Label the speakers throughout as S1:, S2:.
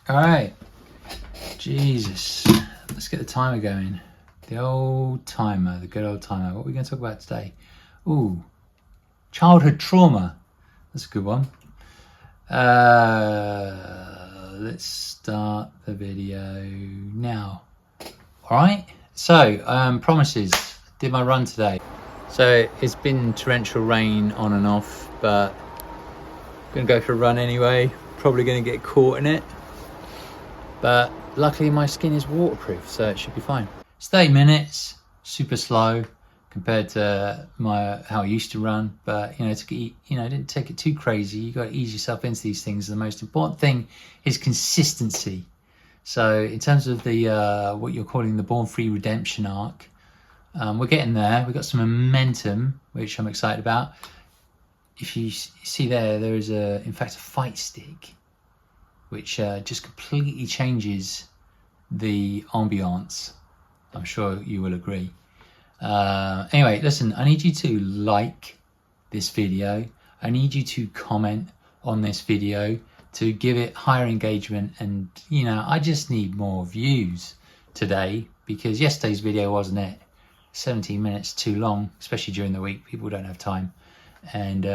S1: All right, Jesus, let's get the timer going. The old timer, the good old timer. What are we going to talk about today? Ooh, childhood trauma. That's a good one. Let's start the video now. All right. So, promises. Did my run today. So it's been torrential rain on and off, but I'm gonna go for a run anyway. Probably gonna get caught in it, but luckily my skin is waterproof, so it should be fine. It's 30 minutes, super slow compared to how I used to run, but didn't take it too crazy. You got to ease yourself into these things. The most important thing is consistency. So in terms of the what you're calling the Born Free redemption arc, we're getting there. We've got some momentum, which I'm excited about. If you see there is in fact a fight stick, which just completely changes the ambiance. I'm sure you will agree. Anyway, listen, I need you to like this video. I need you to comment on this video to give it higher engagement. And, I just need more views today because yesterday's video wasn't it. 17 minutes too long, especially during the week. People don't have time. And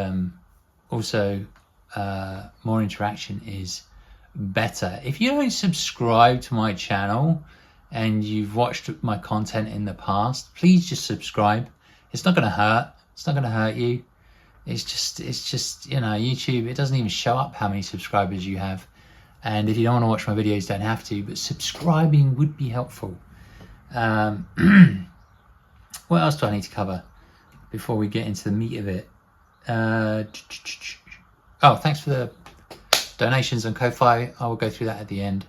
S1: also, more interaction is better. If you don't subscribe to my channel and you've watched my content in the past, please just subscribe. It's not going to hurt. It's not going to hurt you. It's just YouTube, it doesn't even show up how many subscribers you have. And if you don't want to watch my videos, don't have to, but subscribing would be helpful. What else do I need to cover before we get into the meat of it? Oh, thanks for the donations on Ko-Fi. I will go through that at the end.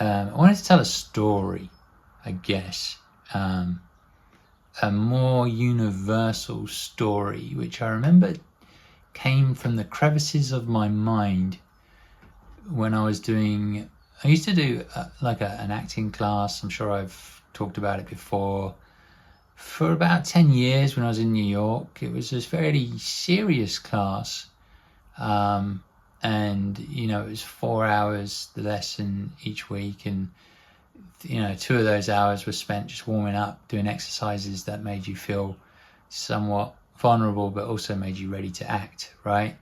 S1: I wanted to tell a story, I guess. A more universal story, which I remember came from the crevices of my mind when I used to do an acting class. I'm sure I've talked about it before. For about 10 years when I was in New York, it was this very serious class. And, it was 4 hours, the lesson each week. And, 2 of those hours were spent just warming up, doing exercises that made you feel somewhat vulnerable, but also made you ready to act, right?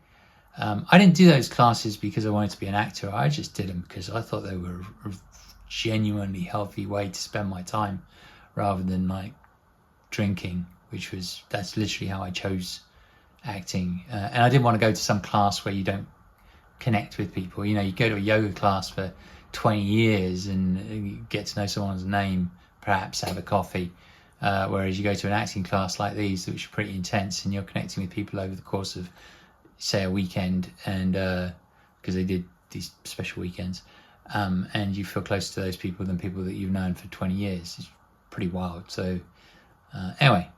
S1: I didn't do those classes because I wanted to be an actor. I just did them because I thought they were a genuinely healthy way to spend my time rather than like drinking, that's literally how I chose acting. And I didn't want to go to some class where you don't connect with people. You go to a yoga class for 20 years and you get to know someone's name, perhaps have a coffee. Whereas you go to an acting class like these, which are pretty intense, and you're connecting with people over the course of, say, a weekend, and because they did these special weekends, and you feel closer to those people than people that you've known for 20 years. It's pretty wild. So anyway,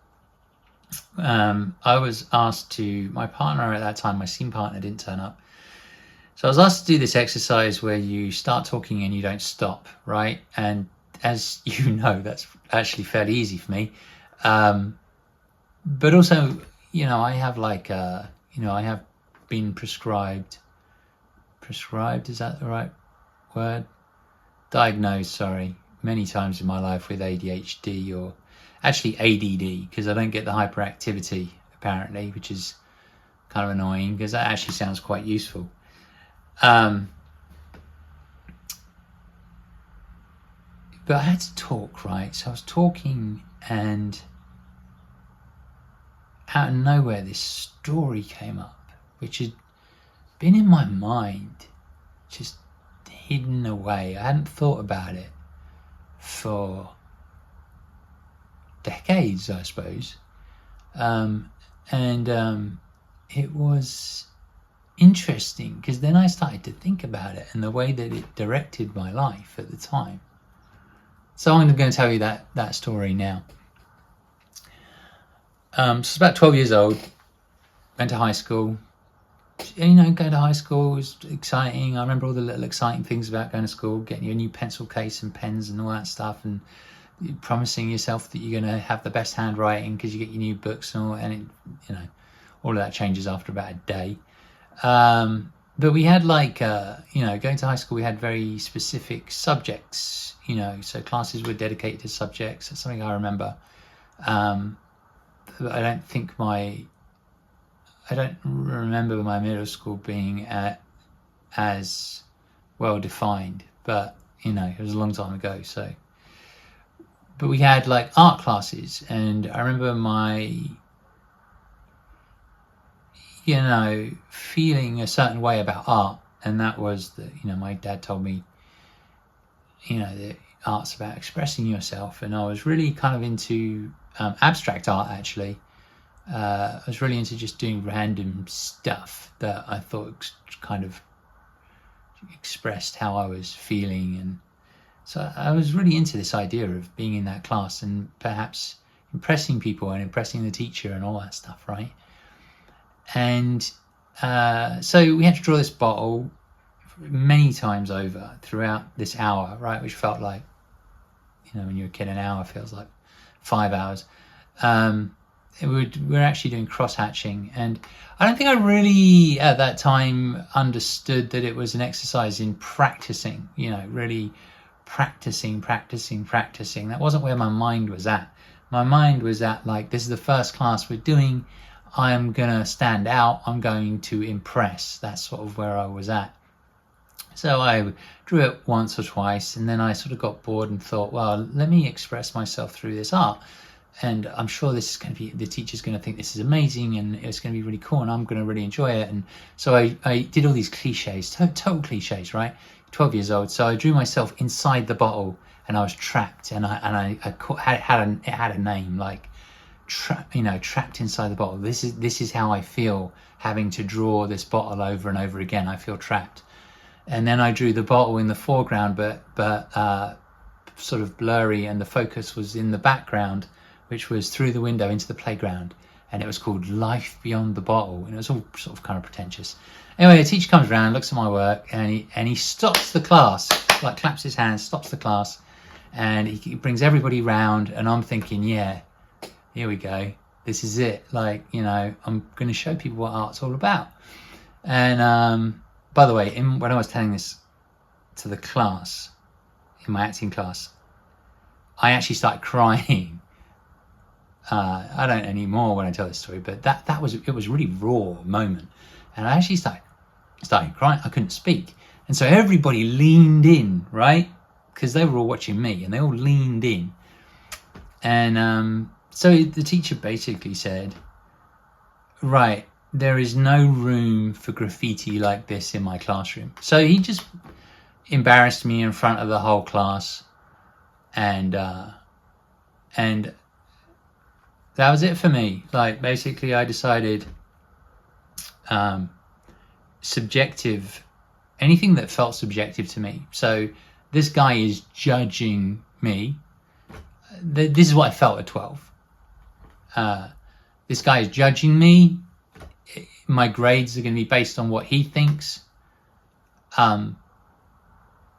S1: I was asked my partner at that time, my scene partner, didn't turn up. So I was asked to do this exercise where you start talking and you don't stop, right? And as you know, that's actually fairly easy for me. But also, I have I have been prescribed, is that the right word? Diagnosed, sorry, many times in my life with ADHD, or actually ADD, because I don't get the hyperactivity apparently, which is kind of annoying because that actually sounds quite useful. But I had to talk, right? So I was talking, and out of nowhere this story came up, which had been in my mind, just hidden away. I hadn't thought about it for decades, I suppose. It was interesting because then I started to think about it and the way that it directed my life at the time. So I'm going to tell you that story now. So I was about 12 years old, went to high school. Going to high school was exciting. I remember all the little exciting things about going to school, getting you a new pencil case and pens and all that stuff, and promising yourself that you're going to have the best handwriting because you get your new books and all, and all of that changes after about a day. but we had like, going to high school, we had very specific subjects, so classes were dedicated to subjects. That's something I remember. But I don't remember my middle school being as well defined, but it was a long time ago. So, but we had like art classes, and I remember my feeling a certain way about art, and that was that my dad told me that art's about expressing yourself, and I was really kind of into abstract art. Actually, I was really into just doing random stuff that I thought kind of expressed how I was feeling, and so I was really into this idea of being in that class and perhaps impressing people and impressing the teacher and all that stuff, right? And so we had to draw this bottle many times over throughout this hour, right? Which felt like, when you're a kid, an hour feels like 5 hours. We're actually doing cross hatching, and I don't think I really at that time understood that it was an exercise in practicing, really practicing. That wasn't where my mind was at. My mind was at like, this is the first class we're doing. I'm gonna stand out. I'm going to impress. That's sort of where I was at. So I drew it once or twice, and then I sort of got bored and thought, well, let me express myself through this art. And I'm sure this is going to be, the teacher's going to think this is amazing, and it's going to be really cool, and I'm going to really enjoy it. And so I did all these cliches, total cliches, right? 12 years old. So I drew myself inside the bottle, and I was trapped, and it had a name, like trapped inside the bottle. This is how I feel having to draw this bottle over and over again. I feel trapped. And then I drew the bottle in the foreground, but sort of blurry, and the focus was in the background, which was through the window into the playground, and it was called Life Beyond the Bottle, and it was all sort of kind of pretentious. Anyway, the teacher comes around, looks at my work, and he stops the class, like claps his hands, stops the class, and he brings everybody round, and I'm thinking, yeah, here we go, this is it, like, I'm going to show people what art's all about. And by the way, when I was telling this to the class, in my acting class, I actually started crying. I don't anymore when I tell this story, but it was a really raw moment, and I actually started crying. I couldn't speak, and so everybody leaned in, right? Because they were all watching me, and they all leaned in, and so the teacher basically said, right, there is no room for graffiti like this in my classroom. So he just embarrassed me in front of the whole class, and that was it for me. Like, basically I decided anything that felt subjective to me. So this guy is judging me. This is what I felt at 12. This guy is judging me. My grades are going to be based on what he thinks.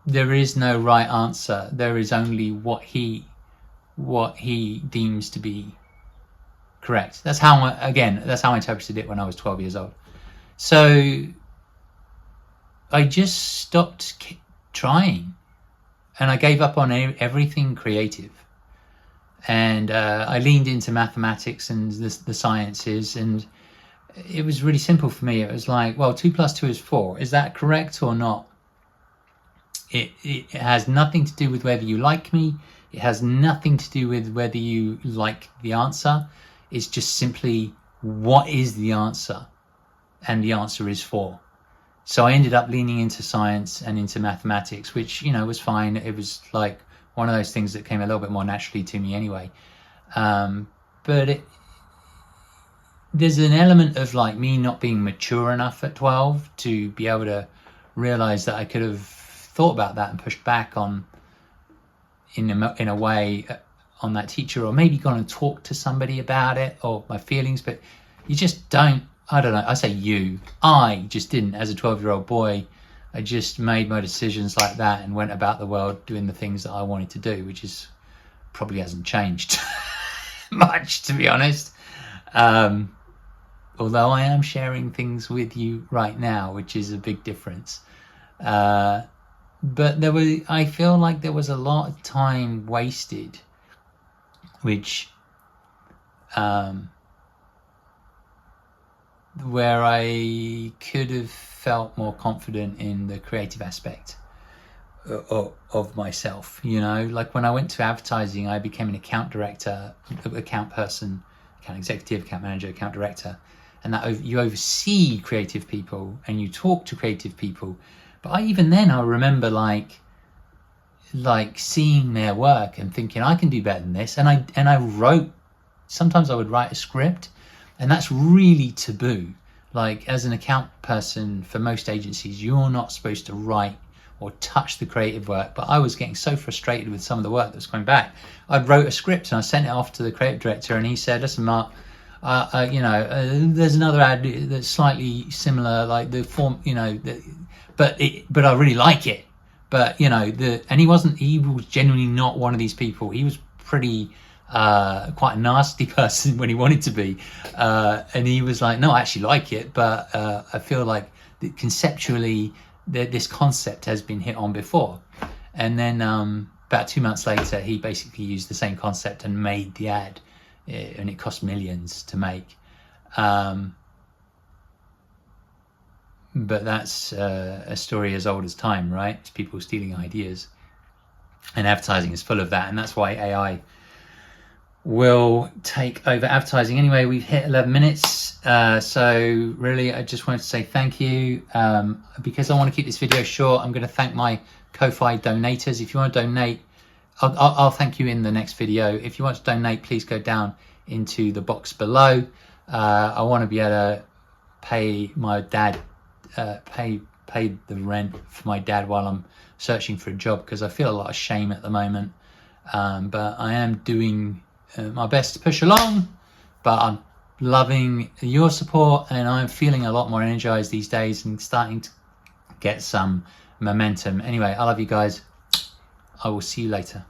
S1: There is no right answer. There is only what he deems to be correct. That's how I interpreted it when I was 12 years old. So I just stopped trying, and I gave up on everything creative. And I leaned into mathematics and the sciences, and it was really simple for me. It was like, well, 2 + 2 is 4. Is that correct or not? It has nothing to do with whether you like me. It has nothing to do with whether you like the answer. It's just simply, what is the answer? And the answer is 4. So I ended up leaning into science and into mathematics, which, was fine. It was like one of those things that came a little bit more naturally to me anyway. But there's an element of like me not being mature enough at 12 to be able to realize that I could have thought about that and pushed back in a way on that teacher, or maybe gone and talked to somebody about it or my feelings. But you just don't, I don't know, I just didn't. As a 12-year-old boy, I just made my decisions like that and went about the world doing the things that I wanted to do, which is probably hasn't changed much, to be honest. although I am sharing things with you right now, which is a big difference. But I feel like there was a lot of time wasted, which where I could have felt more confident in the creative aspect of myself. You know, like when I went to advertising, I became an account director, account person, account executive, account manager, account director, and that you oversee creative people and you talk to creative people. But even then I remember like seeing their work and thinking I can do better than this, and I wrote, sometimes I would write a script, and that's really taboo. Like as an account person for most agencies, you're not supposed to write or touch the creative work, but I was getting so frustrated with some of the work that was coming back. I wrote a script and I sent it off to the creative director, and he said, listen Mark, there's another ad that's slightly similar, like the form, but I really like it. But and he was genuinely not one of these people. He was pretty quite a nasty person when he wanted to be, and he was like, no, I actually like it, but I feel like conceptually this concept has been hit on before. And then about 2 months later, he basically used the same concept and made the ad, and it cost millions to make. But that's a story as old as time, right? It's people stealing ideas, and advertising is full of that, and that's why AI will take over advertising. Anyway, we've hit 11 minutes, so really I just wanted to say thank you. Because I want to keep this video short, I'm going to thank my Ko-Fi donators. If you want to donate, I'll thank you in the next video. If you want to donate, please go down into the box below. I want to be able to pay my dad, pay the rent for my dad while I'm searching for a job, because I feel a lot of shame at the moment, but I am doing my best to push along. But I'm loving your support, and I'm feeling a lot more energized these days and starting to get some momentum. Anyway, I love you guys. I will see you later.